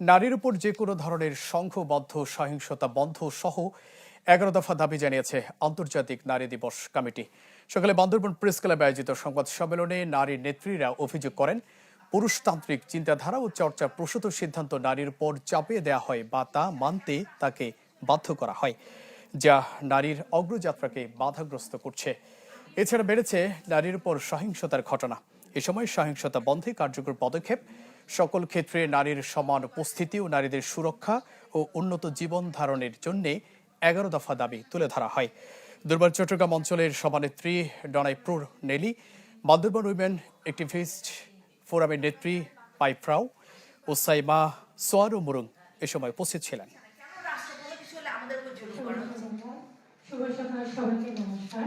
নারীর উপর যে কোনো ধরনের সংঘবদ্ধ সহিংসতা বন্ধ সহ ১১ দফা দাবি জানিয়েছে আন্তর্জাতিক নারী দিবস কমিটি। সকালে বান্দরবান প্রেস ক্লাবে আয়োজিত সংবাদ সম্মেলনে নারী নেত্রীরা অভিযোগ করেন, পুরুষতান্ত্রিক চিন্তাধারা ও চর্চা প্রসূত সিদ্ধান্ত নারীর উপর চাপিয়ে দেওয়া হয় বা তা মানতে তাকে বাধ্য করা হয়, যা নারীর অগ্রযাত্রাকে বাধাগ্রস্ত করছে। এছাড়া বেড়েছে নারীর উপর সহিংসতার ঘটনা। এ সময় সহিংসতা বন্ধে কার্যকর পদক্ষেপ, সকল ক্ষেত্রে নারীর সমান উপস্থিতি ও নারীদের সুরক্ষা ও উন্নত জীবন ধারণের জন্য ১১ দফা দাবি তুলে ধরা হয়। দুর্বার চট্টগ্রাম অঞ্চলের সভানেত্রী ডনাইপ্রুর নেলি, বান্দরবান উইমেন অ্যাক্টিভিস্ট ফোরামের নেত্রী পাইফ্রাও ও সাইমা সোয়ারো মুরুং এ সময় উপস্থিত ছিলেন। শুভ সকাল সবাইকে নমস্কার।